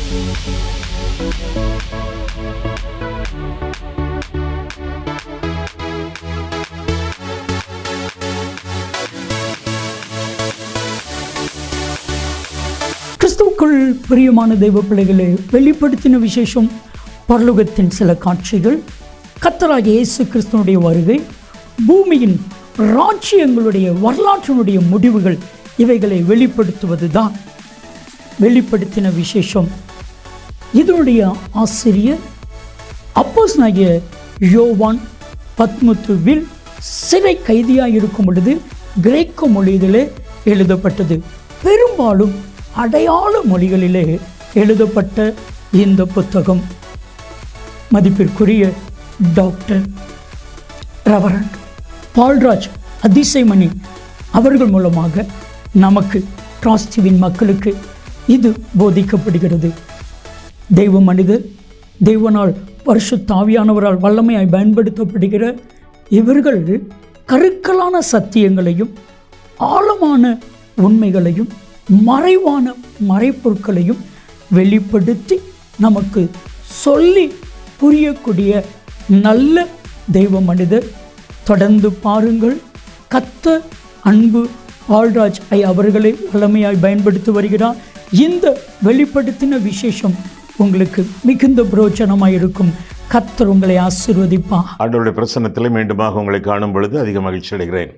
கிறிஸ்துவுக்குள் பிரியமான தெய்வ பிள்ளைகளை வெளிப்படுத்தின விசேஷம் பரலோகத்தின் சில காட்சிகள், கர்த்தராகிய இயேசு கிறிஸ்துவனுடைய வருகை, பூமியின் ராஜ்யங்களுடைய வரலாற்றினுடைய முடிவுகள், இவைகளை வெளிப்படுத்துவது தான் வெளிப்படுத்தின விசேஷம். இதனுடைய ஆசிரியர் அப்போஸ்தலனாகிய யோவான் பத்மத்துவில் சிறை கைதியாக இருக்கும் பொழுது கிரேக்க மொழியிலே எழுதப்பட்டது. பெரும்பாலும் அடையாள மொழிகளிலே எழுதப்பட்ட இந்த புத்தகம் மதிப்பிற்குரிய டாக்டர் ரெவரண்ட் பால்ராஜ் அதிசயமணி அவர்கள் மூலமாக நமக்கு டிராஸ்டிவின் மக்களுக்கு இது போதிக்கப்படுகிறது. தெய்வ மனிதர், தெய்வனால் பரிசுத்த ஆவியானவரால் வல்லமையாய் பயன்படுத்தப்படுகிற இவர்கள் கருக்கலான சத்தியங்களையும் ஆழமான உண்மைகளையும் மறைவான மறைப்பொருட்களையும் வெளிப்படுத்தி நமக்கு சொல்லி புரியக்கூடிய நல்ல தெய்வ மனிதர். தொடர்ந்து பாருங்கள். கர்த்தர் அன்பு பால்ராஜ் அவர்களை வல்லமையாய் பயன்படுத்தி வருகிறார். இந்த வெளிப்படுத்தின விசேஷம் உங்களுக்கு மிகுந்த பிரயோஜனமாக இருக்கும். கர்த்தர் உங்களை ஆசீர்வதிப்பார். ஆண்டவருடைய பிரசன்னத்தில் மீண்டுமாக உங்களை காணும் பொழுது அதிக மகிழ்ச்சி அடைகிறேன்.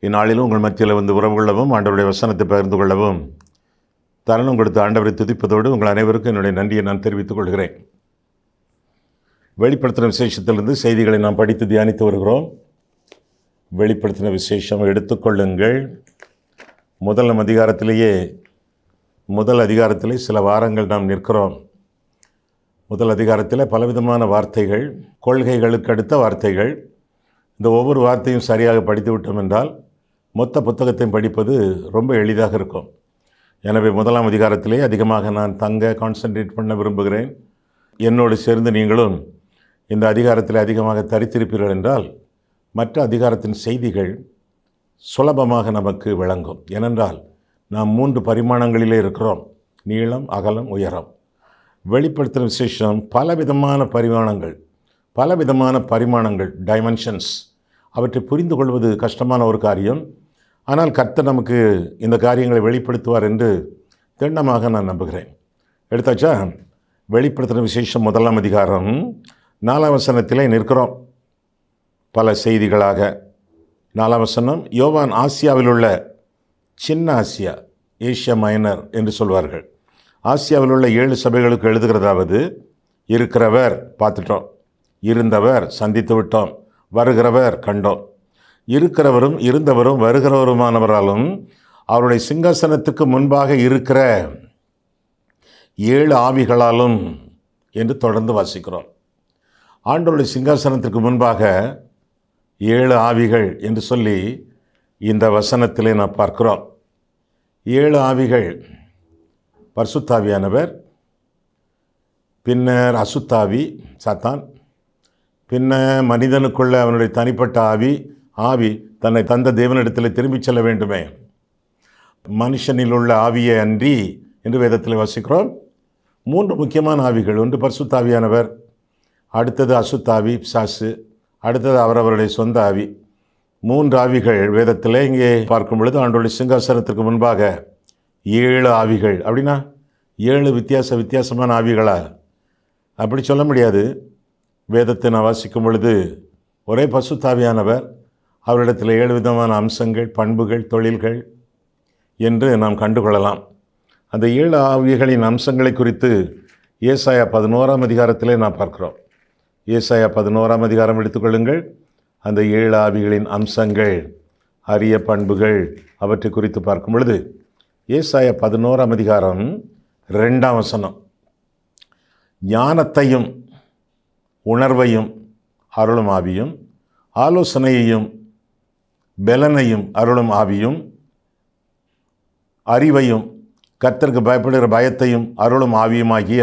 இந்நாளிலும் உங்கள் மத்தியில் வந்து உறவு கொள்ளவும் ஆண்டவருடைய வசனத்தை பகிர்ந்து கொள்ளவும் தருணம் கொடுத்த ஆண்டவரை துதிப்பதோடு உங்கள் அனைவருக்கும் என்னுடைய நன்றியை நான் தெரிவித்துக் கொள்கிறேன். வெளிப்படுத்தின விசேஷத்திலிருந்து செய்திகளை நாம் படித்து தியானித்து வருகிறோம். வெளிப்படுத்தின விசேஷம் எடுத்துக்கொள்ளுங்கள். முதல் அதிகாரத்திலே சில வாரங்கள் நாம் நிற்கிறோம். முதல் அதிகாரத்தில் பலவிதமான வார்த்தைகள், கொள்கைகளுக்கு அடுத்த வார்த்தைகள். இந்த ஒவ்வொரு வார்த்தையும் சரியாக படித்து விட்டோம் என்றால் மொத்த புத்தகத்தையும் படிப்பது ரொம்ப எளிதாக இருக்கும். எனவே முதலாம் அதிகாரத்திலே அதிகமாக நான் கான்சன்ட்ரேட் பண்ண விரும்புகிறேன். என்னோடு சேர்ந்து நீங்களும் இந்த அதிகாரத்தில் அதிகமாக தரித்திருப்பீர்கள் என்றால் மற்ற அதிகாரத்தின் செய்திகள் சுலபமாக நமக்கு விளங்கும். ஏனென்றால் நாம் 3 பரிமாணங்களிலே இருக்கிறோம்: நீளம், அகலம், உயரம். வெளிப்படுத்தின விசேஷம் பலவிதமான பரிமாணங்கள், டைமென்ஷன்ஸ். அவற்றை புரிந்து கொள்வது கஷ்டமான ஒரு காரியம். ஆனால் கர்த்தர் நமக்கு இந்த காரியங்களை வெளிப்படுத்துவார் என்று திண்ணமாக நான் நம்புகிறேன். எடுத்தாச்சா? வெளிப்படுத்தின விசேஷம் முதலாம் அதிகாரம் 4ஆம் வசனத்திலே நிற்கிறோம். பல செய்திகளாக 4ஆம் வசனம், யோவான் ஆசியாவில் உள்ள சின்ன ஆசியா, ஏசியா மைனர் என்று சொல்வார்கள், ஆசியாவில் உள்ள 7 சபைகளுக்கு எழுதுகிறதாவது: இருக்கிறவர் பார்த்துட்டோம், இருந்தவர் சந்தித்து விட்டோம், வருகிறவர் கண்டோம். இருக்கிறவரும் இருந்தவரும் வருகிறவருமானவராலும் அவருடைய சிங்காசனத்துக்கு முன்பாக இருக்கிற 7 ஆவிகளாலும் என்று தொடர்ந்து வாசிக்கிறோம். ஆண்டவருடைய சிங்காசனத்திற்கு முன்பாக 7 ஆவிகள் என்று சொல்லி இந்த வசனத்திலே நாம் பார்க்கிறோம். 7 ஆவிகள்: பரிசுத்தாவியானவர், பின்னர் அசுத்தாவி சாத்தான், பின்னர் மனிதனுக்குள்ள அவனுடைய தனிப்பட்ட ஆவி தன்னை தந்த தேவனிடத்தில் திரும்பிச் செல்ல வேண்டுமே, மனுஷனில் உள்ள ஆவியை அன்றி என்று வேதத்தில் வாசிக்கிறோம். 3 முக்கியமான ஆவிகள். ஒன்று பரிசுத்தாவியானவர், அடுத்தது அசுத்தாவி பிசாசு, அடுத்தது அவரவருடைய சொந்த ஆவி. 3 ஆவிகள் வேதத்தில் இங்கே பார்க்கும் பொழுது ஆண்டவருடைய சிங்காசனத்திற்கு முன்பாக 7 ஆவிகள். அப்படின்னா 7 வித்தியாசமான ஆவிகளா? அப்படி சொல்ல முடியாது. வேதத்தை நான் வாசிக்கும் பொழுது ஒரே பரிசுத்தாவியானவர், அவரிடத்தில் 7 விதமான அம்சங்கள், பண்புகள், தொழில்கள் என்று நாம் கண்டுகொள்ளலாம். அந்த 7 ஆவிகளின் அம்சங்களை குறித்து ஏசாயா 11ஆம் அதிகாரத்திலே நாம் பார்க்கிறோம். ஏசாயா 11ஆம் அதிகாரம் எடுத்துக்கொள்ளுங்கள். அந்த 7 ஆவிகளின் அம்சங்கள், அரிய பண்புகள், அவற்றை குறித்து பார்க்கும் பொழுது ஏசாயா 11ஆம் அதிகாரம் 2ஆம் வசனம், ஞானத்தையும் உணர்வையும் அருளும் ஆவியும், ஆலோசனையையும் பெலனையும் அருளும் ஆவியும், அறிவையும் கர்த்தருக்கு பயப்படுகிற பயத்தையும் அருளும் ஆவியுமாகிய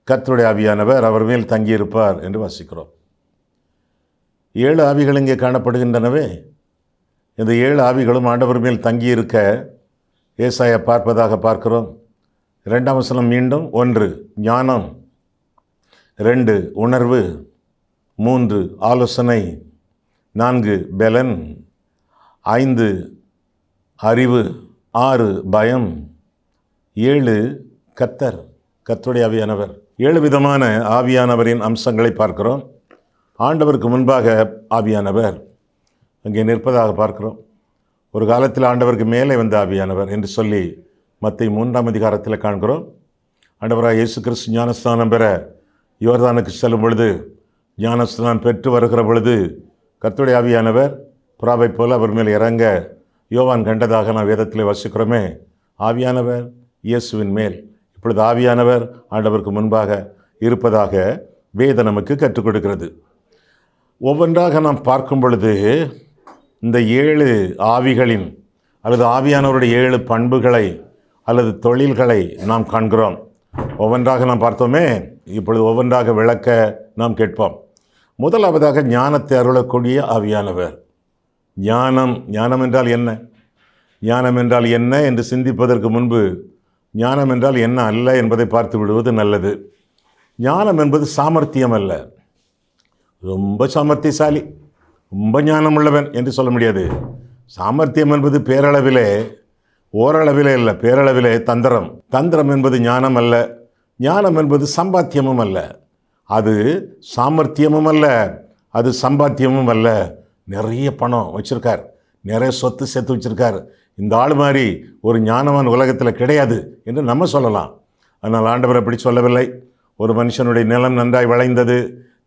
கர்த்தருடைய ஆவியானவர் அவர் மேல் தங்கியிருப்பார் என்று வாசிக்கிறோம். 7 ஆவிகள் இங்கே காணப்படுகின்றனவே. இந்த 7 ஆவிகளும் ஆண்டவர் மேல் தங்கியிருக்க ஏசாயா பார்ப்பதாக பார்க்கிறோம். 2ஆம் வசனம் மீண்டும் 1 ஞானம், 2 உணர்வு, 3 ஆலோசனை, 4 பெலன், 5 அறிவு, 6 பயம், 7 கர்த்தருடைய ஆவியானவர். 7 விதமான ஆவியானவரின் அம்சங்களை பார்க்கிறோம். ஆண்டவருக்கு முன்பாக ஆவியானவர் அங்கே நிற்பதாக பார்க்கிறோம். ஒரு காலத்தில் ஆண்டவருக்கு மேலே வந்த ஆவியானவர் என்று சொல்லி மத்தேயு 3ஆம் அதிகாரத்தில் காண்கிறோம். ஆண்டவராக இயேசு கிறிஸ்து ஞானஸ்நானம் பெற யோர்தானுக்கு செல்லும் பொழுது, ஞானஸ்நானம் பெற்று வருகிற பொழுது கர்த்தருடைய ஆவியானவர் புறாவை போல அவர் மேல் இறங்க யோவான் கண்டதாக நான் வேதத்தில் வாசிக்கிறோமே. ஆவியானவர் இயேசுவின் மேல், இப்பொழுது ஆவியானவர் ஆண்டவருக்கு முன்பாக இருப்பதாக வேதம் நமக்கு கற்றுக் கொடுக்கிறது. ஒவ்வொன்றாக நாம் பார்க்கும் பொழுது இந்த 7 ஆவிகளின் அல்லது ஆவியானவருடைய 7 பண்புகளை அல்லது தொழில்களை நாம் காண்கிறோம். ஒவ்வொன்றாக நாம் பார்த்தோமே, இப்பொழுது ஒவ்வொன்றாக விளக்க நாம் கேட்போம். முதலாவதாக ஞானத்தை அருளக்கூடிய ஆவியானவர். ஞானம் என்றால் என்ன? ஞானம் என்றால் என்ன என்று சிந்திப்பதற்கு முன்பு ஞானம் என்றால் என்ன அல்ல என்பதை பார்த்து விடுவது நல்லது. ஞானம் என்பது சாமர்த்தியம் அல்ல. ரொம்ப சாமர்த்தியசாலி, ரொம்ப ஞானம் உள்ளவன் என்று சொல்ல முடியாது. சாமர்த்தியம் என்பது பேரளவிலே, ஓரளவிலே இல்லை, பேரளவிலே தந்திரம் என்பது ஞானம் அல்ல. ஞானம் என்பது சம்பாத்தியமும் அல்ல. அது சாமர்த்தியமும் அல்ல, அது சம்பாத்தியமும் அல்ல. நிறைய பணம் வச்சுருக்கார், நிறைய சொத்து சேர்த்து வச்சுருக்கார், இந்த ஆள் மாதிரி ஒரு ஞானவான் உலகத்தில் கிடையாது என்று நம்ம சொல்லலாம். ஆனால் ஆண்டவர் அப்படி சொல்லவில்லை. ஒரு மனுஷனுடைய நிலம் நன்றாய் விளைந்தது,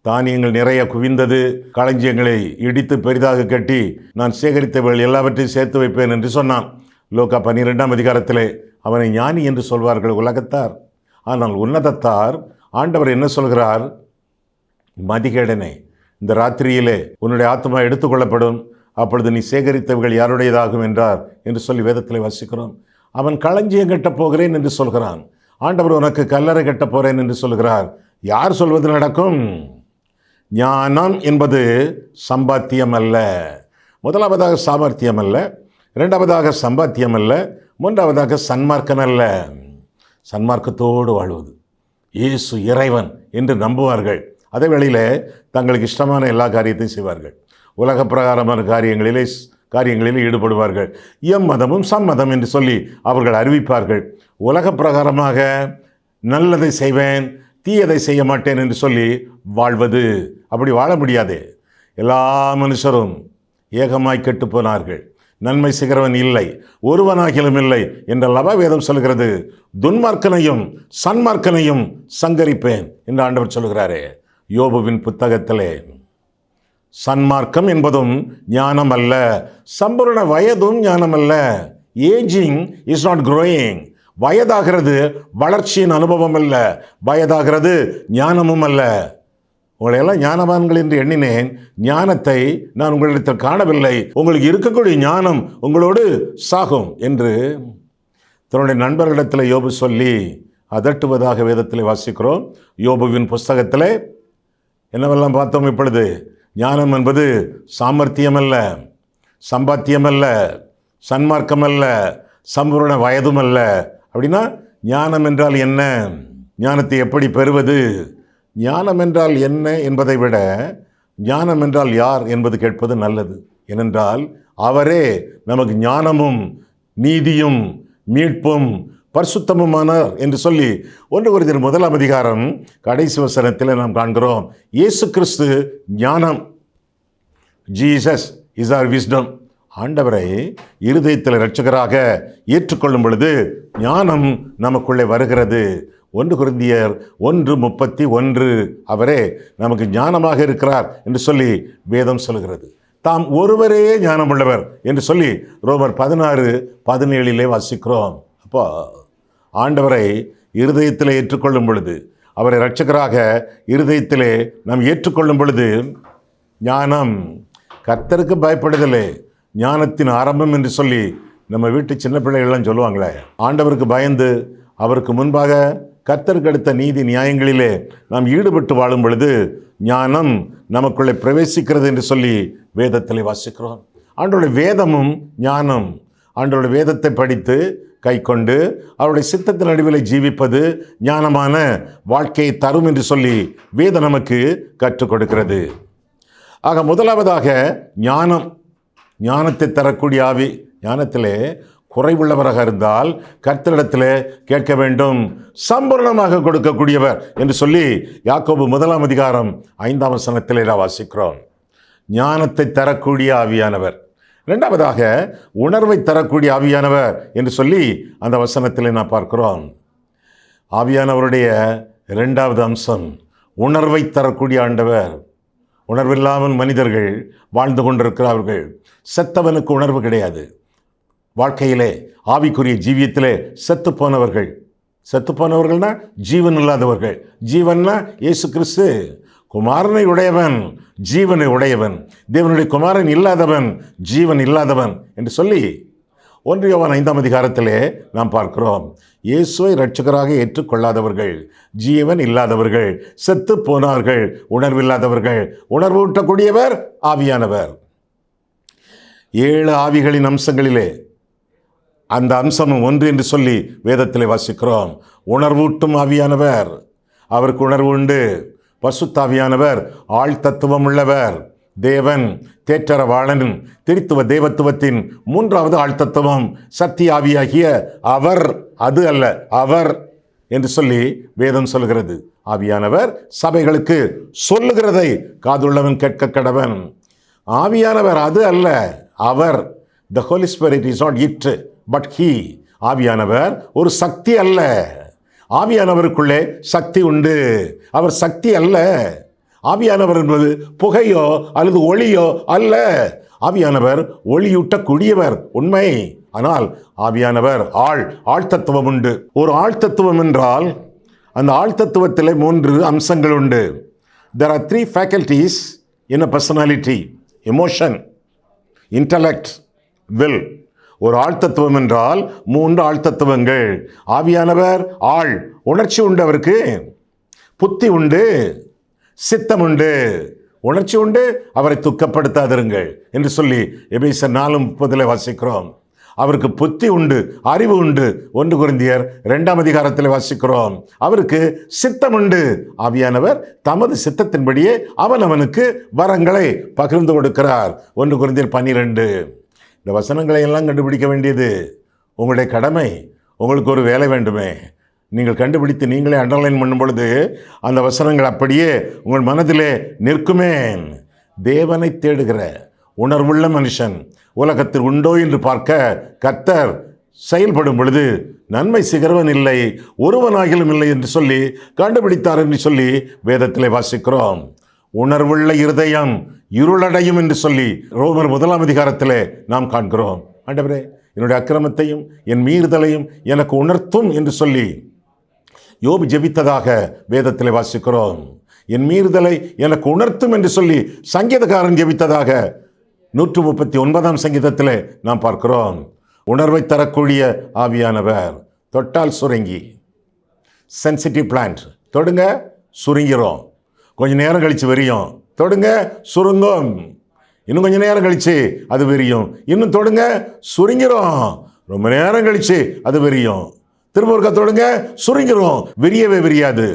தானியங்கள் நிறைய குவிந்தது, களஞ்சியங்களை இடித்து பெரிதாக கட்டி நான் சேகரித்தவர்கள் எல்லாவற்றையும் சேர்த்து வைப்பேன் என்று சொன்னான். லூக்கா 12ஆம் அதிகாரத்திலே அவனை ஞானி என்று சொல்வார்கள் உலகத்தார். ஆனால் உன்னதத்தார் ஆண்டவர் என்ன சொல்கிறார்? மதிகேடனே, இந்த ராத்திரியிலே உன்னுடைய ஆத்மா எடுத்துக்கொள்ளப்படும், அப்பொழுது நீ சேகரித்தவர்கள் யாருடையதாகும் என்றார் என்று சொல்லி வேதத்தில் வாசிக்கிறோம். அவன் களஞ்சியம் கட்டப் போகிறேன் என்று சொல்கிறான். ஆண்டவர் உனக்கு கல்லறை கட்டப் போகிறேன் என்று சொல்கிறார். யார் சொல்வது நடக்கும்? ஞானம் என்பது சம்பாத்தியம் அல்ல. முதலாவதாக சாமர்த்தியம் அல்ல, இரண்டாவதாக சம்பாத்தியம் அல்ல, மூன்றாவதாக சன்மார்க்கம் அல்ல. சன்மார்க்கத்தோடு வாழ்வது, இயேசு இறைவன் என்று நம்புவார்கள். அதே வேளையில் தங்களுக்கு இஷ்டமான எல்லா காரியத்தையும் செய்வார்கள். உலக பிரகாரமான காரியங்களில் ஈடுபடுவார்கள். எம்மதமும் சம்மதம் என்று சொல்லி அவர்கள் அறிவிப்பார்கள். உலக பிரகாரமாக நல்லதை செய்வேன், தீயதை செய்ய மாட்டேன் என்று சொல்லி வாழ்வது, அப்படி வாழ முடியாது. எல்லா மனுஷரும் ஏகமாய் கெட்டு போனார்கள், நன்மை செய்கிறவன் இல்லை, ஒருவனாகிலும் இல்லை என்ற வேதம் சொல்கிறது. துன்மார்க்கனையும் சன்மார்க்கனையும் சங்கரிப்பேன் என்று ஆண்டவர் சொல்கிறாரே யோபுவின் புத்தகத்திலே. சன்மார்க்கம் என்பதும் ஞானம் அல்ல, சம்பூர்ண வயதும் ஞானம் அல்ல. Ageing is not growing. வயதாகிறது வளர்ச்சியின் அனுபவம் அல்ல, வயதாகிறது ஞானமும் அல்ல. உங்களையெல்லாம் ஞானவான்கள் என்று எண்ணினேன், ஞானத்தை நான் உங்களிடத்தில் காணவில்லை, உங்களுக்கு இருக்கக்கூடிய ஞானம் உங்களோடு சாகும் என்று தன்னுடைய நண்பர்களிடத்தில் யோபு சொல்லி அதட்டுவதாக வேதத்தில் வாசிக்கிறோம். யோபுவின் புஸ்தகத்தில் என்னவெல்லாம் பார்த்தோம். இப்பொழுது ஞானம் என்பது சாமர்த்தியம் அல்ல, சம்பாத்தியம் அல்ல, சன்மார்க்கம் அல்ல, சம்பூர்ண வயதும் அல்ல. அப்படின்னா ஞானம் என்றால் என்ன? ஞானத்தை எப்படி பெறுவது? ஞானம் என்றால் என்ன என்பதை விட ஞானம் என்றால் யார் என்பது கேட்பது நல்லது. ஏனென்றால் அவரே நமக்கு ஞானமும் நீதியும் மீட்பும் பரிசுத்தமுமானார் என்று சொல்லி 1 கொரிந்தியர் 1ஆம் அதிகாரம் கடைசி வசனத்தில் நாம் காண்கிறோம். இயேசு கிறிஸ்து ஞானம். Jesus is our wisdom. ஆண்டவரை இருதயத்தில் இரட்சகராக ஏற்றுக்கொள்ளும் பொழுது ஞானம் நமக்குள்ளே வருகிறது. 1 கொரிந்தியர் 1:31 அவரே நமக்கு ஞானமாக இருக்கிறார் என்று சொல்லி வேதம் சொல்கிறது. தாம் ஒருவரே ஞானம் உள்ளவர் என்று சொல்லி ரோமர் 16:17 வாசிக்கிறோம். அப்போ ஆண்டவரை இருதயத்தில் ஏற்றுக்கொள்ளும் பொழுது, அவரை இரட்சகராக இருதயத்திலே நாம் ஏற்றுக்கொள்ளும் பொழுது ஞானம். கர்த்தருக்கு பயப்படுதலே ஞானத்தின் ஆரம்பம் என்று சொல்லி நம்ம வீட்டு சின்ன பிள்ளைகள்லாம் சொல்லுவாங்களே. ஆண்டவருக்கு பயந்து அவருக்கு முன்பாக கர்த்தருக்கு அடுத்த நீதி நியாயங்களிலே நாம் ஈடுபட்டு வாழும் பொழுது ஞானம் நமக்குள்ளே பிரவேசிக்கிறது என்று சொல்லி வேதத்தில் வாசிக்கிறோம். ஆண்டவருடைய வேதமும் ஞானம். ஆண்டவருடைய வேதத்தை படித்து கைக்கொண்டு அவருடைய சித்தத்தின் நடுவில் ஜீவிப்பது ஞானமான வாழ்க்கையை தரும் என்று சொல்லி வேதம் நமக்கு கற்றுக் கொடுக்கிறது. ஆக முதலாவதாக ஞானத்தை தரக்கூடிய ஆவி. ஞானத்திலே குறைவுள்ளவராக இருந்தால் கர்த்தரிடத்திலே கேட்க வேண்டும், சம்பூர்ணமாக கொடுக்கக்கூடியவர் என்று சொல்லி யாக்கோபு 1 அதிகாரம் 5 வசனத்திலே நாம் வாசிக்கிறோம். ஞானத்தை தரக்கூடிய ஆவியானவர். இரண்டாவதாக உணர்வை தரக்கூடிய ஆவியானவர் என்று சொல்லி அந்த வசனத்திலே நாம் பார்க்கிறோம். ஆவியானவருடைய இரண்டாவது அம்சம் உணர்வை தரக்கூடிய ஆண்டவர். உணர்வில்லாமல் மனிதர்கள் வாழ்ந்து கொண்டிருக்கிறார்கள். செத்தவனுக்கு உணர்வு கிடையாது. வாழ்க்கையிலே ஆவிக்குரிய ஜீவியத்திலே செத்து போனவர்கள்னா ஜீவன் இல்லாதவர்கள். ஜீவன்னா இயேசு கிறிஸ்து. குமாரனை உடையவன் ஜீவனை உடையவன், தேவனுடைய குமாரன் இல்லாதவன் ஜீவன் இல்லாதவன் என்று சொல்லி 1 யோவான் 5 அதிகாரத்திலே நாம் பார்க்கிறோம். இயேசுவை இரட்சகராக ஏற்றுக்கொள்ளாதவர்கள், ஜீவன் இல்லாதவர்கள், செத்து போனார்கள், உணர்வில்லாதவர்கள். உணர்வூட்டக்கூடியவர் ஆவியானவர். 7 ஆவிகளின் அம்சங்களிலே அந்த அம்சமும் ஒன்று என்று சொல்லி வேதத்திலே வாசிக்கிறோம். உணர்வூட்டும் ஆவியானவர், அவருக்கு உணர்வு உண்டு. பசுத்தாவியானவர் ஆழ்தத்துவம் உள்ளவர். தேவன் தேற்றரவாளன், திரித்துவ தேவத்துவத்தின் 3வது ஆழ்தத்துவம் சத்திய ஆவியாகிய அவர், அது அல்ல அவர் என்று சொல்லி வேதம் சொல்கிறது. ஆவியானவர் சபைகளுக்கு சொல்லுகிறதை காதுள்ளவன் கேட்க கடவன். ஆவியானவர் அது அல்ல, அவர். The Holy Spirit is not it, but he. ஆவியானவர் ஒரு சக்தி அல்ல. ஆவியானவருக்குள்ளே சக்தி உண்டு. அவர் சக்தி அல்ல. ஆவியானவர் என்பது புகையோ அல்லது ஒளியோ அல்ல. ஆவியானவர் ஒளியூட்டக்கூடியவர், உண்மை. ஆனால் ஆவியானவர் ஆழ்தத்துவம் உண்டு. ஒரு ஆழ்தத்துவம் என்றால் அந்த ஆழ்தத்துவத்திலே 3 அம்சங்கள் உண்டு. There are 3 faculties in a personality: emotion, intellect, will. ஒரு ஆழ்தத்துவம் என்றால் 3 ஆழ்தத்துவங்கள். ஆவியானவர் உணர்ச்சி உண்டு, அவருக்கு புத்தி உண்டு, சித்தம் உண்டு. உணர்ச்சி உண்டு, அவரை துக்கப்படுத்தாதிருங்கள் என்று சொல்லி எபேசியர் 4:30 வாசிக்கிறோம். அவருக்கு புத்தி உண்டு, அறிவு உண்டு. 1 கொரிந்தியர் 2 அதிகாரத்தில் வாசிக்கிறோம். அவருக்கு சித்தம் உண்டு. ஆவியானவர் தமது சித்தத்தின்படியே அவனுக்கு வரங்களை பகிர்ந்து கொடுக்கிறார். 1 கொரிந்தியர் 12. இந்த வசனங்களை எல்லாம் கண்டுபிடிக்க வேண்டியது உங்களுடைய கடமை. உங்களுக்கு ஒரு வேலை வேண்டுமே, நீங்கள் கண்டுபிடித்து நீங்களே அண்டர்லைன் பண்ணும் பொழுது அந்த வசனங்கள் அப்படியே உங்கள் மனதிலே நிற்குமே. தேவனை தேடுகிற உணர்வுள்ள மனுஷன் உலகத்தில் உண்டோ என்று பார்க்க கர்த்தர் செயல்படும் பொழுது நன்மை சிகரவன் இல்லை, ஒருவனாகிலும் இல்லை என்று சொல்லி கண்டுபிடித்தார் என்று சொல்லி வேதத்திலே வாசிக்கிறோம். உணர்வுள்ள இருதயம் இருளடையும் என்று சொல்லி ரோமர் 1 அதிகாரத்திலே நாம் காண்கிறோம். ஆண்டவரே, என்னுடைய அக்கிரமத்தையும் என் மீறுதலையும் எனக்கு உணர்த்தும் என்று சொல்லி யோபு ஜெபித்ததாக வேதத்திலே வாசிக்கிறோம். என் மீறுதலை எனக்கு உணர்த்தும் என்று சொல்லி சங்கீதக்காரன் ஜெபித்ததாக 139 சங்கீதத்திலே நாம் பார்க்கிறோம். உணர்வை தரக்கூடிய ஆவியானவர். தொட்டால் சுருங்கி, சென்சிட்டிவ் பிளான்ட். தொடுங்க சுருங்கிறோம், கொஞ்சம் நேரம் கழித்து வெறியும். தொடுங்க சுருங்கும், இன்னும் கொஞ்சம் நேரம் கழித்து அது வெறியும். இன்னும் தொடுங்க சுருங்கிறோம், ரொம்ப நேரம் கழித்து அது வெறியும். திரும்ப ஒருக்கா தொடுங்க சுருங்கிறோம், விரியவே விரியாது.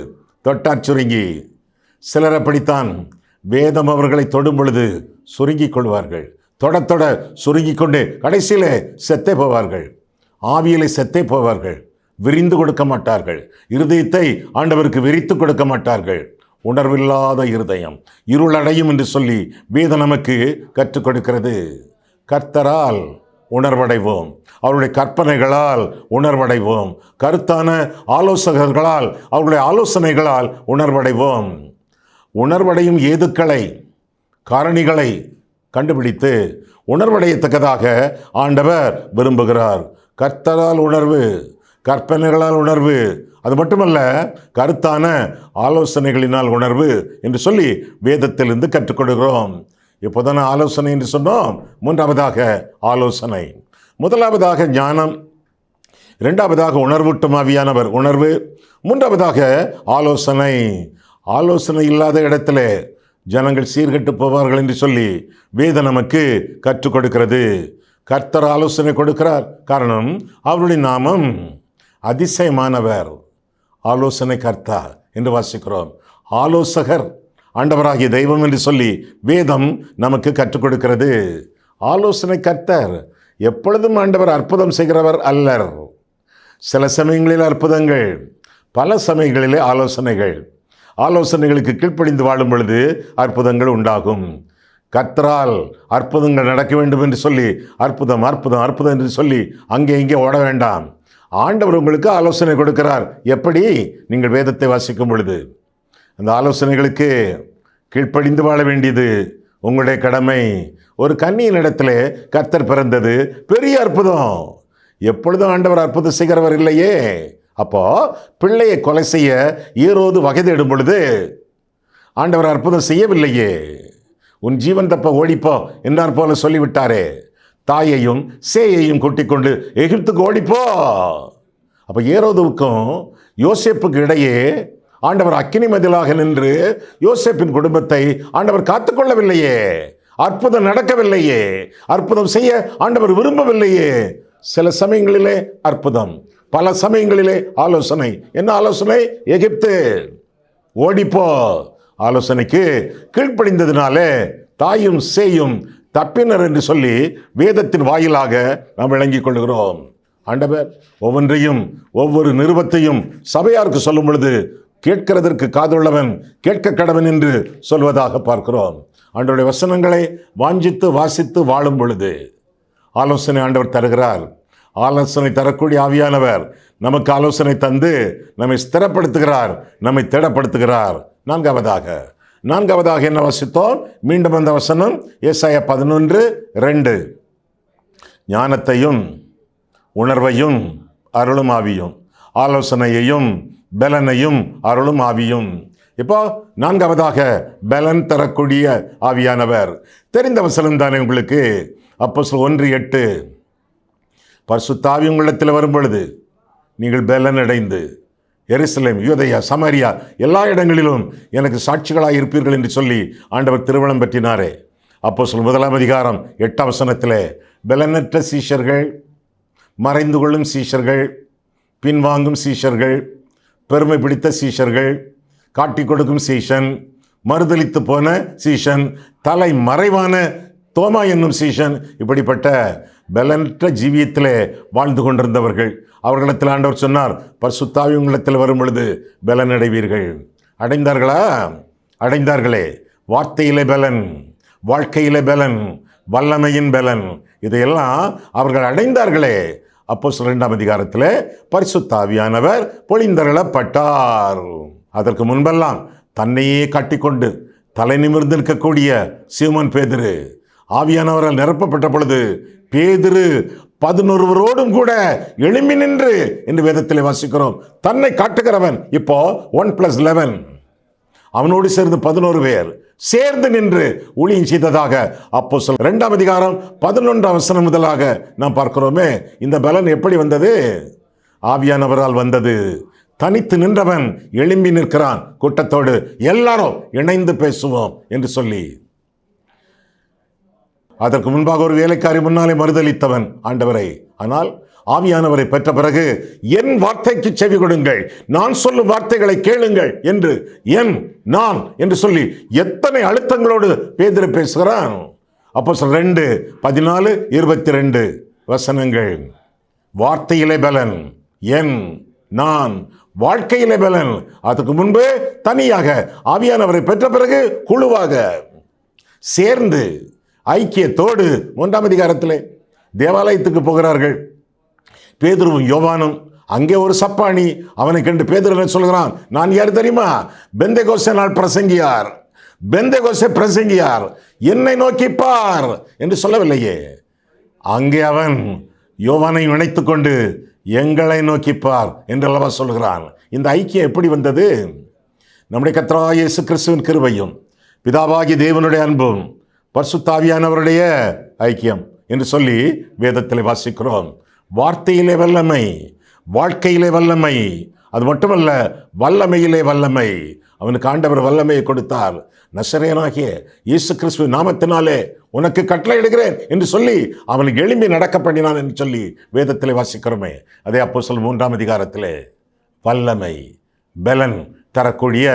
தொட்டாற் சுருங்கி. சிலர் அப்படித்தான். வேதம் அவர்களை தொடும் பொழுது சுருங்கிக் கொள்வார்கள். தொட சுருங்கிக் கொண்டு கடைசியிலே செத்தே போவார்கள். ஆவியிலே செத்தே போவார்கள். விரிந்து கொடுக்க மாட்டார்கள். இருதயத்தை ஆண்டவருக்கு விரித்து கொடுக்க மாட்டார்கள். உணர்வில்லாத இருதயம் இருளடையும் என்று சொல்லி வேதம் நமக்கு கற்றுக் கொடுக்கிறது. கர்த்தரால் உணர்வடைவோம், அவருடைய கற்பனைகளால் உணர்வடைவோம், கருத்தான ஆலோசகர்களால் அவருடைய ஆலோசனைகளால் உணர்வடைவோம். உணர்வடையும் ஏதுக்களை, காரணிகளை கண்டுபிடித்து உணர்வடையத்தக்கதாக ஆண்டவர் விரும்புகிறார். கர்த்தரால் உணர்வு, கற்பனைகளால் உணர்வு, அது மட்டுமல்ல கருத்தான ஆலோசனைகளினால் உணர்வு என்று சொல்லி வேதத்திலிருந்து கற்றுக்கொடுக்கிறோம். இப்போதான ஆலோசனை என்று சொன்னோம். 3வதாக ஆலோசனை. முதலாவதாக ஞானம், 2வதாக உணர்வூட்டும் ஆவியானவர் உணர்வு, 3வதாக ஆலோசனை. ஆலோசனை இல்லாத இடத்துல ஜனங்கள் சீர்கெட்டு போவார்கள் என்று சொல்லி வேதம் நமக்கு கற்றுக் கொடுக்கிறது. கர்த்தர் ஆலோசனை கொடுக்கிறார். காரணம், அவருடைய நாமம் அதிசயமானவர், ஆலோசனை கர்த்தா என்று வாசிக்கிறோம். ஆலோசகர் ஆண்டவராகிய தெய்வம் என்று சொல்லி வேதம் நமக்கு கற்றுக் கொடுக்கிறது. ஆலோசனை கர்த்தர். எப்பொழுதும் ஆண்டவர் அற்புதம் செய்கிறவர் அல்லர். சில சமயங்களில் அற்புதங்கள், பல சமயங்களிலே ஆலோசனைகள். ஆலோசனைகளுக்கு கீழ்ப்படிந்து வாழும் பொழுது அற்புதங்கள் உண்டாகும். கர்த்தரால் அற்புதங்கள் நடக்க வேண்டும் என்று சொல்லி அற்புதம் அற்புதம் அற்புதம் என்று சொல்லி அங்கே இங்கே ஓட வேண்டாம். ஆண்டவர் உங்களுக்கு ஆலோசனை கொடுக்கிறார். எப்படி? நீங்கள் வேதத்தை வாசிக்கும் பொழுது அந்த ஆலோசனைகளுக்கு கீழ்ப்படிந்து வாழ வேண்டியது உங்களுடைய கடமை. ஒரு கன்னியின் இடத்துல கர்த்தர் பிறந்தது பெரிய அற்புதம். எப்பொழுதும் ஆண்டவர் அற்புதம் செய்கிறவர் இல்லையே. அப்போ பிள்ளையை கொலை செய்ய ஏரோது வகை தேடும் பொழுது ஆண்டவர் அற்புதம் செய்யவில்லையே. உன் ஜீவன் தப்ப ஓடிப்போ என்றார் போல சொல்லிவிட்டாரே. தாயையும் சேயையும் கூட்டிக் கொண்டு எகிப்துக்கு ஓடிப்போ. அப்போ ஏரோதுவுக்கும் யோசேப்புக்கு இடையே ஆண்டவர் அக்கினி மதிலாக நின்று யோசேப்பின் குடும்பத்தை ஆண்டவர் காத்துக்கொள்ளவில்லையே. அற்புதம் நடக்கவில்லையே. அற்புதம் செய்ய ஆண்டவர் விரும்பவில்லையே. சில சமயங்களிலே அற்புதம், பல சமயங்களிலே ஆலோசனை. என்ன ஆலோசனை? எகிப்து ஓடிப்போ. ஆலோசனைக்கு கீழ்ப்படிந்ததினாலே தாயும் சேயும் தப்பினர் என்று சொல்லி வேதத்தின் வாயிலாக நாம் விளங்கிக் கொள்கிறோம். ஆண்டவர் ஒவ்வொன்றையும் ஒவ்வொரு நிருபத்தையும் சபையாருக்கு சொல்லும் பொழுது கேட்கிறதற்கு காதுள்ளவன் கேட்க கடவன் என்று சொல்வதாக பார்க்கிறோம். ஆண்டவருடைய வசனங்களை வாஞ்சித்து வாசித்து வாழும் பொழுது ஆலோசனை ஆண்டவர் தருகிறார். ஆலோசனை தரக்கூடிய ஆவியானவர் நமக்கு ஆலோசனை தந்து நம்மை ஸ்திரப்படுத்துகிறார், நம்மை திடப்படுத்துகிறார். நான்காவதாக என்ன வாசித்தோம்? மீண்டும் அந்த வசனம் ஏசாயா 11:2. ஞானத்தையும் உணர்வையும் அருளும் ஆவியும், ஆலோசனையையும் பலனையும் அருளும் ஆவியும். இப்போ நான்காவதாக பலன் தரக்கூடிய ஆவியானவர். தெரிந்த வசனம் தானே உங்களுக்கு. அப்போஸ்தலர் 1:8. பரிசுத்த ஆவி உங்களிடத்தில் வரும் பொழுது நீங்கள் பலன் அடைந்து எருசலேம், யூதேயா, சமாரியா எல்லா இடங்களிலும் எனக்கு சாட்சிகளாக இருப்பீர்கள் என்று சொல்லி ஆண்டவர் திருவளம் பற்றினாரே. அப்போஸ்தலர் 1:8 பலனற்ற சீஷர்கள், மறைந்து கொள்ளும் சீஷர்கள், பின்வாங்கும் சீஷர்கள், பெருமை பிடித்த சீஷர்கள், காட்டிக் கொடுக்கும் சீஷன், மறுதலித்து போன சீஷன், தலை மறைவான தோமா என்னும் சீஷன், இப்படிப்பட்ட பலனற்ற ஜீவியத்திலே வாழ்ந்து கொண்டிருந்தவர்கள். அவர்களிடத்தில் ஆண்டவர் சொன்னார், பரிசுத்த ஆவி உங்களிடத்தில் வரும் பொழுது பலன் அடைவீர்கள். அடைந்தார்களா? அடைந்தார்களே. வார்த்தையிலே பலன், வாழ்க்கையிலே பலன், வல்லமையின் பலன், இதையெல்லாம் அவர்கள் அடைந்தார்களே. அப்போஸ்தலர் 2 பரிசுத்த ஆவியானவர் பொழிந்தருளப்பட்டார். அதற்கு முன்பெல்லாம் தன்னையே காட்டிக்கொண்டு தலை நிமிர்ந்து நிற்கக்கூடிய சீமோன் பேதுரு ஆவியானவரால் நிரப்பப்பட்ட பொழுது பேதுரு 11 கூட எழும்பி நின்று என்று வேதத்திலே வாசிக்கிறோம். தன்னை காட்டுகிறவன் இப்போ 1+11, அவனோடு சேர்ந்து 11 பேர் சேர்ந்து நின்று ஊழியம் செய்ததாக அப்போஸ்தலர் 2:11 முதலாக நாம் பார்க்கிறோமே. இந்த பலன் எப்படி வந்தது? ஆவியானவரால் வந்தது. தனித்து நின்றவன் எழும்பி நிற்கிறான் கூட்டத்தோடு. எல்லாரும் இணைந்து பேசுவோம் என்று சொல்லி. அதற்கு முன்பாக ஒரு வேலைக்காரி முன்னாலே மறுதலித்தவன் ஆண்டவரை. ஆனால் ஆவியானவரை பெற்ற பிறகு என் வார்த்தைக்கு செவி கொடுங்கள், நான் சொல்லும் வார்த்தைகளை கேளுங்கள் என்று நான் என்று சொல்லி எத்தனை அழுத்தங்களோடு பேதுரு பேசுகிறான். அப்போஸ்தலர் 2:14-22 வார்த்தையிலே பலன், நான் வாழ்க்கையிலே பலன். அதுக்கு முன்பு தனியாக, ஆவியானவரை பெற்ற பிறகு குழுவாக சேர்ந்து ஐக்கியத்தோடு 1 தேவாலயத்துக்கு போகிறார்கள். பேதுருவும் யோவானும். அங்கே ஒரு சப்பானி அவனை கண்டு பேதுரு சொல்கிறான், நான் யார் தெரியுமா? பெந்தேகோஸ்தே நாள் பிரசங்கியார், பெந்தேகோஸ்தே பிரசங்கியார், என்னை நோக்கி பார் என்று சொல்லவில்லையே. அங்கே அவன் யோவானை இணைத்துக் கொண்டு எங்களை நோக்கிப்பார் என்றல்லவா சொல்கிறான். இந்த ஐக்கியம் எப்படி வந்தது? நம்முடைய கர்த்தராகிய இயேசு கிறிஸ்துவின் கிருபையும் பிதாவாகிய தேவனுடைய அன்பும் பரிசுத்த ஆவியானவருடைய ஐக்கியம் என்று சொல்லி வேதத்தில் வாசிக்கிறோம். வார்த்தையிலே வல்லமை, வாழ்க்கையிலே வல்லமை, அது மட்டுமல்ல வல்லமையிலே வல்லமை. அவனுக்கு ஆண்டவர் வல்லமையை கொடுத்தார். நசரேயனாகிய இயேசு கிறிஸ்துவின் நாமத்தினாலே உனக்கு கட்டளையிடுகிறேன் என்று சொல்லி அவனுக்கு எழும்பி நடக்க பண்ணினான் என்று சொல்லி வேதத்தில் வாசிக்கிறோமே. அதே அப்போஸ்தலர் 3ஆம் அதிகாரத்திலே வல்லமை பெலன் தரக்கூடிய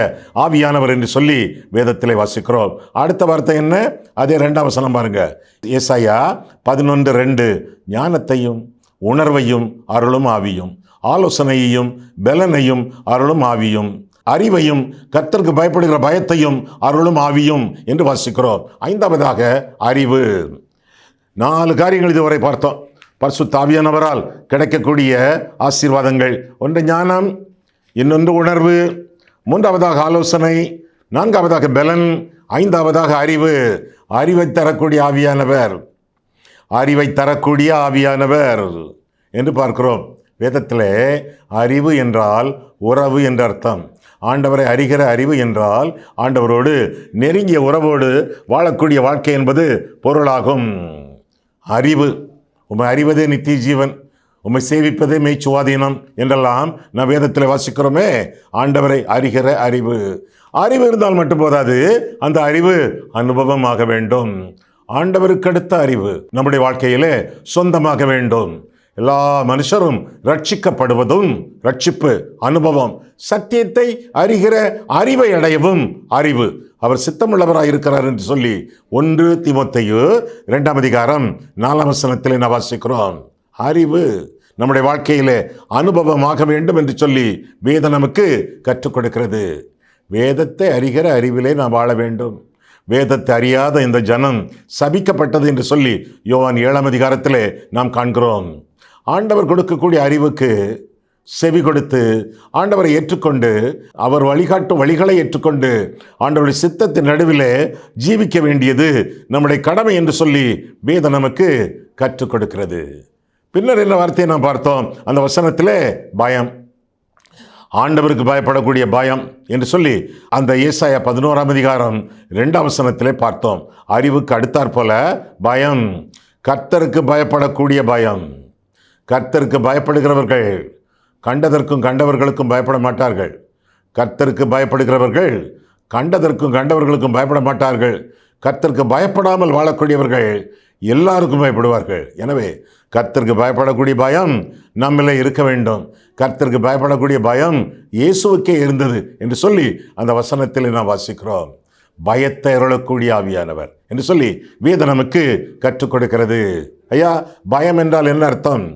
ஆவியானவர் என்று சொல்லி வேதத்திலே வாசிக்கிறோம். அடுத்த வார்த்தை என்ன? அதே 2ஆம் வசனம் பாருங்க. ஏசாயா 11:2 ஞானத்தையும் உணர்வையும் அருளும் ஆவியும், ஆலோசனையையும் பெலனையும் அருளும் ஆவியும், அறிவையும் கர்த்தருக்கு பயப்படுகிற பயத்தையும் அருளும் ஆவியும் என்று வாசிக்கிறோம். 5ஆவதாக அறிவு. 4 காரியங்கள் இதுவரை பார்த்தோம். பரிசுத்த ஆவியானவரால் கிடைக்கக்கூடிய ஆசீர்வாதங்கள். ஒன்று ஞானம், இன்னொன்று உணர்வு, 3ஆவதாக ஆலோசனை, 4ஆவதாக பெலன், 5ஆவதாக அறிவு. அறிவை தரக்கூடிய ஆவியானவர், அறிவை தரக்கூடிய ஆவியானவர் என்று பார்க்கிறோம். வேதத்திலே அறிவு என்றால் உறவு என்ற அர்த்தம். ஆண்டவரை அறிகிற அறிவு என்றால் ஆண்டவரோடு நெருங்கிய உறவோடு வாழக்கூடிய வாழ்க்கை என்பது பொருளாகும். அறிவு, உம்மை அறிவதே நித்திய ஜீவன், உம்மை சேவிப்பதே மெய்ச்சுவாதீனம் என்றெல்லாம் நான் வேதத்தில் வாசிக்கிறோமே. ஆண்டவரை அறிகிற அறிவு. அறிவு இருந்தால் மட்டும் போதாது, அந்த அறிவு அனுபவமாக வேண்டும். ஆண்டவருக்கு அடுத்த அறிவு நம்முடைய வாழ்க்கையிலே சொந்தமாக வேண்டும். எல்லா மனுஷரும் ரட்சிக்கப்படுவதும் ரட்சிப்பு அனுபவம், சத்தியத்தை அறிகிற அறிவை அடையவும் அறிவு. அவர் சித்தமுள்ளவராக இருக்கிறார் என்று சொல்லி 1 தீமோத்தேயு 2ஆம் அதிகாரம் 4ஆம் வசனத்திலே நான் வாசிக்கிறோம். அறிவு நம்முடைய வாழ்க்கையிலே அனுபவமாக வேண்டும் என்று சொல்லி வேதம் நமக்கு கற்றுக் கொடுக்கிறது. வேதத்தை அறிகிற அறிவிலே நாம் வாழ வேண்டும். வேதத்தை அறியாத இந்த ஜனம் சபிக்கப்பட்டது என்று சொல்லி யோவான் 7ஆம் அதிகாரத்திலே நாம் காண்கிறோம். ஆண்டவர் கொடுக்கக்கூடிய அறிவுக்கு செவி கொடுத்து ஆண்டவரை ஏற்றுக்கொண்டு அவர் வழிகாட்டும் வழிகளை ஏற்றுக்கொண்டு ஆண்டவருடைய சித்தத்தின் நடுவிலே ஜீவிக்க வேண்டியது நம்முடைய கடமை என்று சொல்லி வேதம் நமக்கு கற்றுக் கொடுக்கிறது. பின்னர் என்ன வார்த்தையை நாம் பார்த்தோம்? அந்த வசனத்திலே பயம், ஆண்டவருக்கு பயப்படக்கூடிய பயம் என்று சொல்லி அந்த ஏசாயா 11ஆம் அதிகாரம் 2ஆம் வசனத்திலே பார்த்தோம். அறிவுக்கு அடுத்தாற் போல பயம், கர்த்தருக்கு பயப்படக்கூடிய பயம். கர்த்தருக்கு பயப்படுகிறவர்கள் கண்டதற்கும் கண்டவர்களுக்கும் பயப்பட மாட்டார்கள். கர்த்தருக்கு பயப்படுகிறவர்கள் கண்டதற்கும் கண்டவர்களுக்கும் பயப்பட மாட்டார்கள். கர்த்தருக்கு பயப்படாமல் வாழக்கூடியவர்கள் எல்லாருக்கும் பயப்படுவார்கள். எனவே கர்த்தருக்கு பயப்படக்கூடிய பயம் நம்மளே இருக்க வேண்டும். கர்த்தருக்கு பயப்படக்கூடிய பயம் இயேசுவுக்கே இருந்தது என்று சொல்லி அந்த வசனத்தில் நாம் வாசிக்கிறோம். பயத்தை அருளக்கூடிய ஆவியானவர் என்று சொல்லி வேதம் நமக்கு கற்றுக் கொடுக்கிறது. ஐயா, பயம் என்றால் என்ன அர்த்தம்?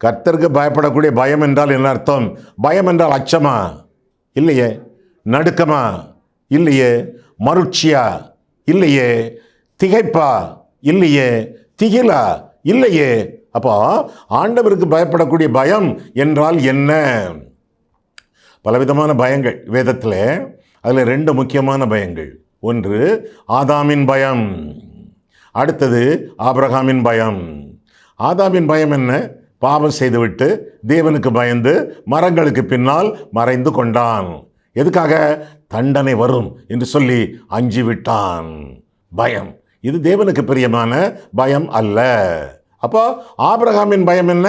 கர்த்தருக்கு பயப்படக்கூடிய பயம் என்றால் என்ன அர்த்தம்? பயம் என்றால் அச்சமா? இல்லையே. நடுக்கமா? இல்லையே. மருட்சியா? இல்லையே. திகைப்பா? இல்லையே. திகிலா? இல்லையே. அப்போ ஆண்டவருக்கு பயப்படக்கூடிய பயம் என்றால் என்ன? பலவிதமான பயங்கள் வேதத்தில். அதில் 2 முக்கியமான பயங்கள். ஒன்று ஆதாமின் பயம், அடுத்தது ஆபிரகாமின் பயம். ஆதாமின் பயம் என்ன? பாவம் செய்துவிட்டு தேவனுக்கு பயந்து மரங்களுக்கு பின்னால் மறைந்து கொண்டான். எதுக்காக? தண்டனை வரும் என்று சொல்லி அஞ்சி விட்டான். பயம். இது தேவனுக்கு பிரியமான பயம் அல்ல. அப்போ ஆபிரகாமின் பயம் என்ன?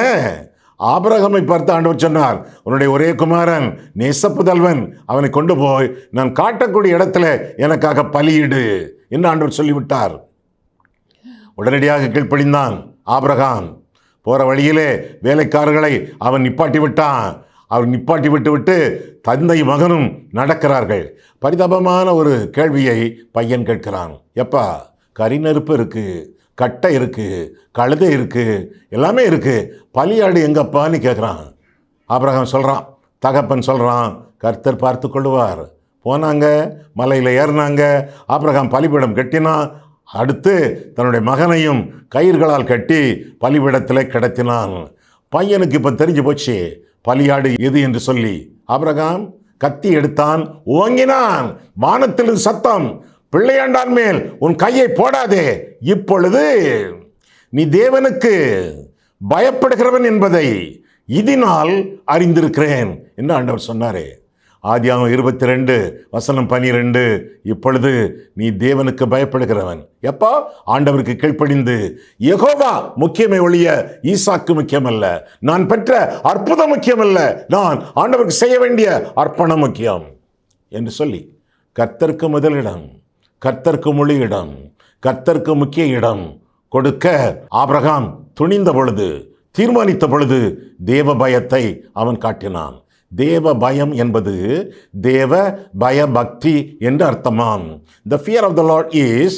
ஆபிரகாமை பார்த்து ஆண்டவர் சொன்னார், உன்னுடைய ஒரே குமாரன் நேசப்புதல்வன், அவனை கொண்டு போய் நான் காட்டக்கூடிய இடத்துல எனக்காக பலியிடு என்று ஆண்டவர் சொல்லிவிட்டார். உடனடியாக கீழ்ப்படிந்தான் ஆபிரகாம். போகிற வழியிலே வேலைக்காரர்களை அவன் நிப்பாட்டி விட்டான். அவன் நிப்பாட்டி விட்டு தந்தை மகனும் நடக்கிறார்கள். பரிதாபமான ஒரு கேள்வியை பையன் கேட்கிறான். எப்பா, கரி நெருப்பு இருக்கு, கட்டை இருக்கு, கழுதை இருக்கு, எல்லாமே இருக்கு, பலியாடு எங்கப்பான்னு கேட்குறான். ஆபிரகாம் சொல்கிறான், தகப்பன் சொல்கிறான், கர்த்தர் பார்த்து கொள்ளுவார். போனாங்க, மலையில் ஏறினாங்க. ஆபிரகாம் பலிபீடம் கட்டினான். அடுத்து தன்னுடைய மகனையும் கயிர்களால் கட்டி பலிபீடத்தில் கிடத்தினான். பையனுக்கு இப்போ தெரிஞ்சு போச்சு பலியாடு எது என்று சொல்லி. ஆபிரகாம் கத்தி எடுத்தான், ஓங்கினான். வானத்திலிருந்து சத்தம், பிள்ளையாண்டான் மேல் உன் கையை போடாதே, இப்பொழுது நீ தேவனுக்கு பயப்படுகிறவன் என்பதை இதனால் அறிந்திருக்கிறேன் என்று ஆண்டவர் சொன்னாரே. ஆதியாகமம் 22:12. இப்பொழுது நீ தேவனுக்கு பயப்படுகிறவன். எப்போ? ஆண்டவருக்கு கீழ்ப்படிந்து. யெகோவா முக்கியமே ஒழிய ஈசாக்கு முக்கியமல்ல. நான் பெற்ற அற்புதம் முக்கியமல்ல, நான் ஆண்டவருக்கு செய்ய வேண்டிய அர்ப்பணம் முக்கியம். என்று சொல்லி கர்த்தருக்கு முதலிடம், கர்த்தருக்கு முழு இடம், கர்த்தருக்கு முக்கிய இடம் கொடுக்க ஆபிரகாம் துணிந்த பொழுது, தீர்மானித்த பொழுது தேவ பயத்தை அவன் காட்டினான். தேவ பயம் என்பது தேவ பய பக்தி என்று அர்த்தமாம். The fear of the Lord is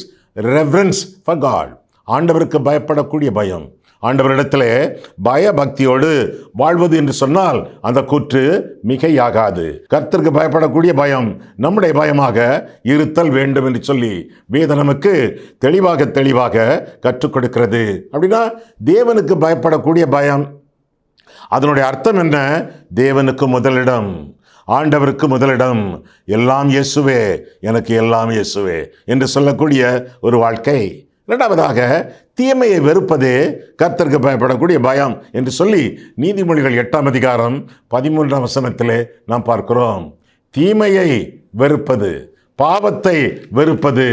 reverence for God. ஆண்டவருக்கு பயப்படக்கூடிய பயம். ஆண்டவரிடத்தில் பயபக்தியோடு வாழ்வது என்று சொன்னால் அந்த கூற்று மிகையாகாது. கர்த்தருக்கு பயப்படக்கூடிய பயம் நம்முடைய பயமாக இருத்தல் வேண்டும் என்று சொல்லி வேதம் நமக்கு தெளிவாக கற்றுக் கொடுக்கிறது. அப்படின்னா தேவனுக்கு பயப்படக்கூடிய பயம், அதனுடைய அர்த்தம் என்ன? தேவனுக்கு முதலிடம், ஆண்டவருக்கு முதலிடம், எல்லாம் இயேசுவே, எனக்கு எல்லாம் இயேசுவே என்று சொல்லக்கூடிய ஒரு வாழ்க்கை. இரண்டாவதாக தீமையை வெறுப்பதே கர்த்தருக்கு பயப்படக்கூடிய பயம் என்று சொல்லி நீதிமொழிகள் 8ஆம் அதிகாரம் 13ஆம் வசனத்திலே நாம் பார்க்கிறோம். தீமையை வெறுப்பது, பாவத்தை வெறுப்பது.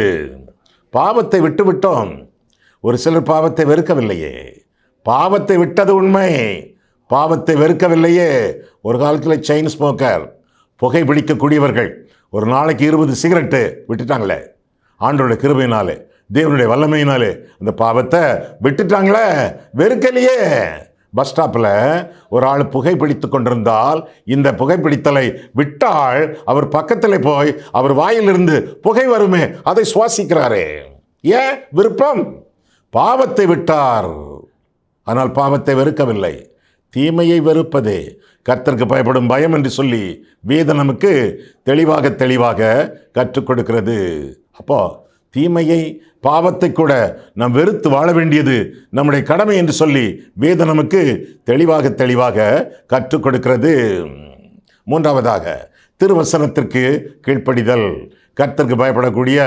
பாவத்தை விட்டுவிட்டோம், ஒரு சிலர் பாவத்தை வெறுக்கவில்லையே. பாவத்தை விட்டது உண்மை, பாவத்தை வெறுக்கவில்லையே. ஒரு காலத்தில் செயின் ஸ்மோக்கர், புகை பிடிக்கக்கூடியவர்கள் ஒரு நாளைக்கு 20 சிகரெட்டு விட்டுட்டாங்களே. ஆண்டவருடைய கிருபையினாலே, தேவனுடைய வல்லமையினாலே அந்த பாவத்தை விட்டுட்டாங்களே, வெறுக்கலையே. பஸ் ஸ்டாப்பில் ஒரு ஆள் புகைப்பிடித்து கொண்டிருந்தால் இந்த புகைப்பிடித்தலை விட்டால் அவர் பக்கத்தில் போய் அவர் வாயிலிருந்து புகை வருமே அதை சுவாசிக்கிறாரே. ஏன்? விருப்பம். பாவத்தை விட்டார், ஆனால் பாவத்தை வெறுக்கவில்லை. தீமையை வெறுப்பதே கர்த்தருக்கு பயப்படும் பயம் என்று சொல்லி வேதம் நமக்கு தெளிவாக கற்றுக் கொடுக்கிறது. அப்போ தீமையை, பாவத்தை கூட நாம் வெறுத்து வாழ வேண்டியது நம்முடைய கடமை என்று சொல்லி வேதம் நமக்கு தெளிவாக கற்றுக் கொடுக்கிறது. மூன்றாவதாக திருவசனத்திற்கு கீழ்ப்படிதல் கர்த்தருக்கு பயப்படக்கூடிய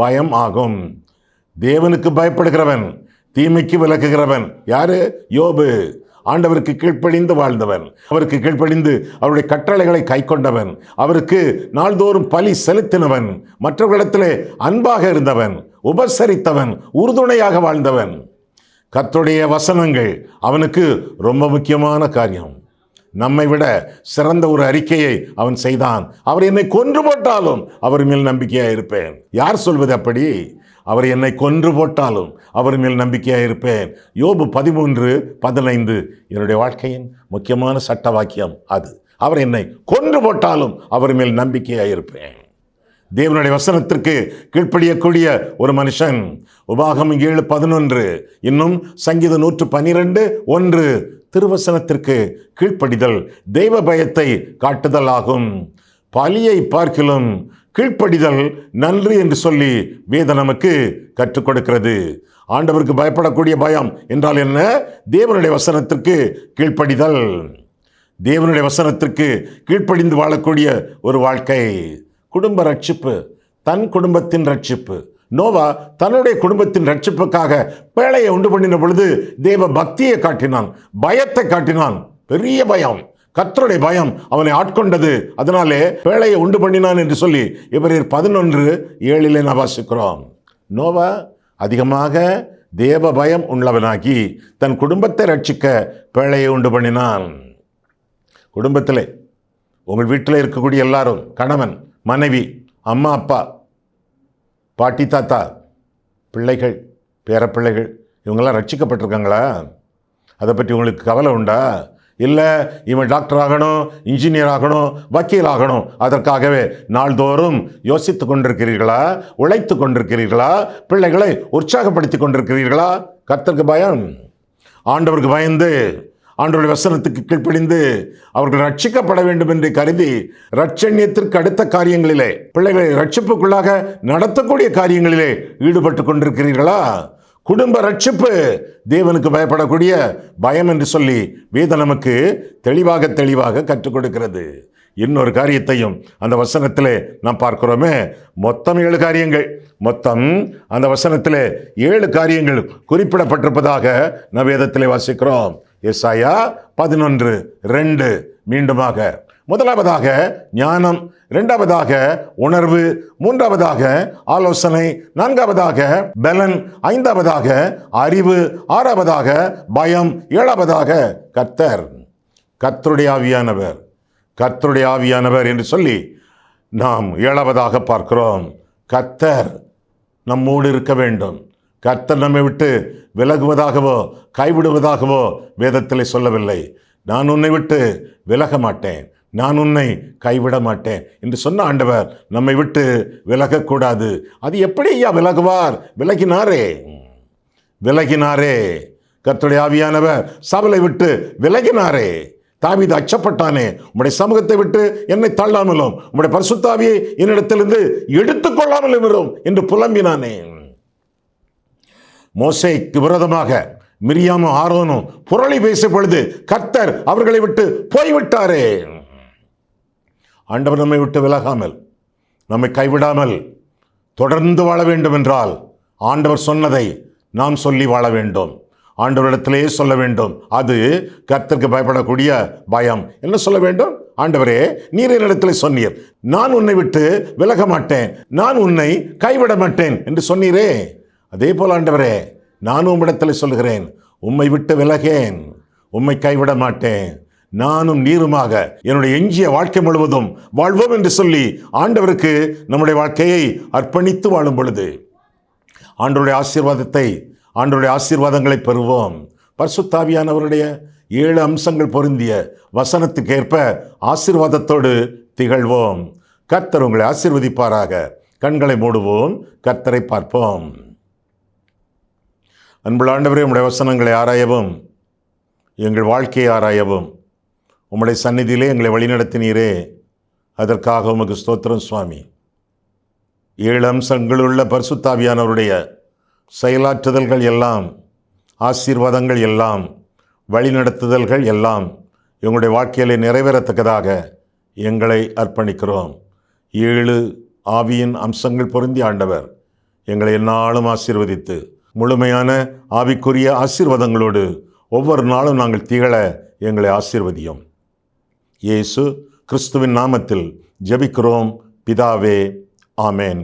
பயம் ஆகும். தேவனுக்கு பயப்படுகிறவன் தீமைக்கு விலகுகிறவன் யாரு? யோபு. ஆண்டவருக்கு கீழ்ப்படிந்து வாழ்ந்தவன், அவருக்கு கீழ்ப்படிந்து அவருடைய கட்டளைகளை கை கொண்டவன், அவருக்கு நாள்தோறும் பலி செலுத்தினவன், மற்றவர்களிடத்திலே அன்பாக இருந்தவன், உபசரித்தவன், உறுதுணையாக வாழ்ந்தவன். கர்த்தருடைய வசனங்கள் அவனுக்கு ரொம்ப முக்கியமான காரியம். நம்மை விட சிறந்த ஒரு அறிக்கையை அவன் செய்தான். அவர் என்னை கொன்று போட்டாலும் அவர் மேல் நம்பிக்கையாக இருப்பேன். யார் சொல்வது அப்படி? அவர் என்னை கொன்று போட்டாலும் அவர் மேல் நம்பிக்கையாக இருப்பேன். யோபு 13:15 என்னுடைய வாழ்க்கையின் முக்கியமான சட்ட வாக்கியம் அது. அவர் என்னை கொன்று போட்டாலும் அவர் மேல் நம்பிக்கையாக இருப்பேன். தேவனுடைய வசனத்திற்கு கீழ்ப்படியக்கூடிய ஒரு மனுஷன். உபாகமம் 7:11, இன்னும் சங்கீதம் 112:1 திருவசனத்திற்கு கீழ்ப்படிதல் தெய்வ பயத்தை காட்டுதல் ஆகும். பலியை பார்க்கிலும் கீழ்ப்படிதல் நன்றி என்று சொல்லி வேதம் நமக்கு கற்றுக் கொடுக்கிறது. ஆண்டவருக்கு பயப்படக்கூடிய பயம் என்றால் என்ன? தேவனுடைய வசனத்திற்கு கீழ்ப்படிதல், தேவனுடைய வசனத்திற்கு கீழ்ப்படிந்து வாழக்கூடிய ஒரு வாழ்க்கை. குடும்ப ரட்சிப்பு, தன் குடும்பத்தின் ரட்சிப்பு. நோவா தன்னுடைய குடும்பத்தின் ரட்சிப்புக்காக பேழையை உண்டு பண்ணின பொழுது தேவ பக்தியை காட்டினான், பயத்தை காட்டினான். பெரிய பயம், கர்த்தருடைய பயம் அவனை ஆட்கொண்டது. அதனாலே பேழையை உண்டு பண்ணினான் என்று சொல்லி எபிரேயர் 11:7 நாம் வாசிக்கிறோம். நோவா அதிகமாக தேவ பயம் உள்ளவனாகி தன் குடும்பத்தை ரட்சிக்க பேழையை உண்டு பண்ணினான். குடும்பத்திலே உங்கள் வீட்டில் இருக்கக்கூடிய எல்லாரும், கணவன், மனைவி, அம்மா, அப்பா, பாட்டி, தாத்தா, பிள்ளைகள், பேரப்பிள்ளைகள், இவங்கெல்லாம் ரட்சிக்கப்பட்டிருக்காங்களா? அதை பற்றி உங்களுக்கு கவலை உண்டா? இல்லை இவன் டாக்டர் ஆகணும், இன்ஜினியர் ஆகணும், வக்கீல் ஆகணும், அதற்காகவே நாள்தோறும் யோசித்து கொண்டிருக்கிறீர்களா? உழைத்து கொண்டிருக்கிறீர்களா? பிள்ளைகளை உற்சாகப்படுத்தி கொண்டிருக்கிறீர்களா? கர்த்தருக்கு பயம், ஆண்டவருக்கு பயந்து, ஆண்டவருடைய வசனத்துக்கு கீழ்ப்படிந்து அவர்கள் ரட்சிக்கப்பட வேண்டும் என்று கருதி ரட்சண்யத்திற்கு அடுத்த காரியங்களிலே, பிள்ளைகளை ரட்சிப்புக்குள்ளாக நடத்தக்கூடிய காரியங்களிலே ஈடுபட்டு கொண்டிருக்கிறீர்களா? குடும்ப ரட்சிப்பு தேவனுக்கு பயப்படக்கூடிய பயம் என்று சொல்லி வேதம் நமக்கு தெளிவாக கற்றுக் கொடுக்கிறது. இன்னொரு காரியத்தையும் அந்த வசனத்திலே நாம் பார்க்கிறோமே. மொத்தம் 7 காரியங்கள், மொத்தம் அந்த வசனத்திலே 7 காரியங்கள் குறிப்பிடப்பட்டிருப்பதாக நாம் வேதத்திலே வாசிக்கிறோம். எசாயா 11:2 மீண்டுமாக. முதலாவதாக ஞானம், இரண்டாவதாக உணர்வு, மூன்றாவதாக ஆலோசனை, நான்காவதாக பலன், ஐந்தாவதாக அறிவு, ஆறாவதாக பயம், ஏழாவதாக கர்த்தருடைய ஆவியானவர். கர்த்தருடைய ஆவியானவர் என்று சொல்லி நாம் 7வதாக பார்க்கிறோம், கர்த்தர் நம்மோடு இருக்க வேண்டும். கர்த்தர் நம்மை விட்டு விலகுவதாகவோ கைவிடுவதாகவோ வேதத்திலே சொல்லவில்லை. நான் உன்னை விட்டு விலக மாட்டேன், நான் உன்னை கைவிட மாட்டேன் என்று சொன்ன ஆண்டவர் நம்மை விட்டு விலகக்கூடாது. அது எப்படி ஐயா விலகுவார்? விலகினாரே. கர்த்தருடைய ஆவியானவர் சபலை விட்டு விலகினாரே. தாவீது அச்சப்பட்டானே, உம்முடைய சமூகத்தை விட்டு என்னை தள்ளாமலும் உம்முடைய பரிசுத்த ஆவியை என்னிடத்திலிருந்து எடுத்துக்கொள்ளாமலும் வரும் என்று புலம்பினானே. மோசேக்கு விரோதமாக மிரியாமும் ஆரோனும் புரளி பேசிய பொழுது கர்த்தர் அவர்களை விட்டு போய்விட்டாரே. ஆண்டவர் நம்மை விட்டு விலகாமல், நம்மை கைவிடாமல் தொடர்ந்து வாழ வேண்டும் என்றால் ஆண்டவர் சொன்னதை நாம் சொல்லி வாழ வேண்டும். ஆண்டவரிடத்திலே சொல்ல வேண்டும். அது கர்த்தருக்கு பயப்படக்கூடிய பயம். என்ன சொல்ல வேண்டும்? ஆண்டவரே, நீர் என்னிடத்தில் சொன்னீர், நான் உன்னை விட்டு விலக மாட்டேன், நான் உன்னை கைவிட மாட்டேன் என்று சொன்னீரே. அதே போல் ஆண்டவரே, நானும் உம்மிடத்தில் சொல்கிறேன், உம்மை விட்டு விலகேன், உம்மை கைவிட மாட்டேன், நானும் நீருமாக என்னுடைய எஞ்சிய வாழ்க்கை முழுவதும் வாழ்வோம் என்று சொல்லி ஆண்டவருக்கு நம்முடைய வாழ்க்கையை அர்ப்பணித்து வாழும் பொழுது ஆண்டவருடைய ஆசீர்வாதத்தை, ஆண்டவருடைய ஆசீர்வாதங்களை பெறுவோம். பரிசுத்த ஆவியானவருடைய 7 அம்சங்கள் பொருந்திய வசனத்துக்கேற்ப ஆசீர்வாதத்தோடு திகழ்வோம். கர்த்தர் உங்களை ஆசீர்வதிப்பாராக. கண்களை மூடுவோம், கர்த்தரை பார்ப்போம். அன்புள்ள ஆண்டவரே, உம்முடைய வசனங்களை ஆராயவும், எங்கள் வாழ்க்கையை ஆராயவும் உம்முடைய சந்நிதியிலே எங்களை வழிநடத்தினீரே, அதற்காக உமக்கு ஸ்தோத்திரம் சுவாமி. 7 அம்சங்களுள்ள பரிசுத்த ஆவியானவருடைய செயலாற்றுதல்கள் எல்லாம், ஆசீர்வாதங்கள் எல்லாம், வழிநடத்துதல்கள் எல்லாம் எங்களுடைய வாழ்க்கையிலே நிறைவேறத்தக்கதாக எங்களை அர்ப்பணிக்கிறோம். 7 ஆவியின் அம்சங்கள் பொருந்திய ஆண்டவர் எங்களை எந்நாளும் ஆசீர்வதித்து முழுமையான ஆவிக்குரிய ஆசீர்வாதங்களோடு ஒவ்வொரு நாளும் நாங்கள் திகழ எங்களை ஆசீர்வதியும். இயேசு கிறிஸ்துவின் நாமத்தில் ஜெபிக்கிறோம் பிதாவே, ஆமேன்.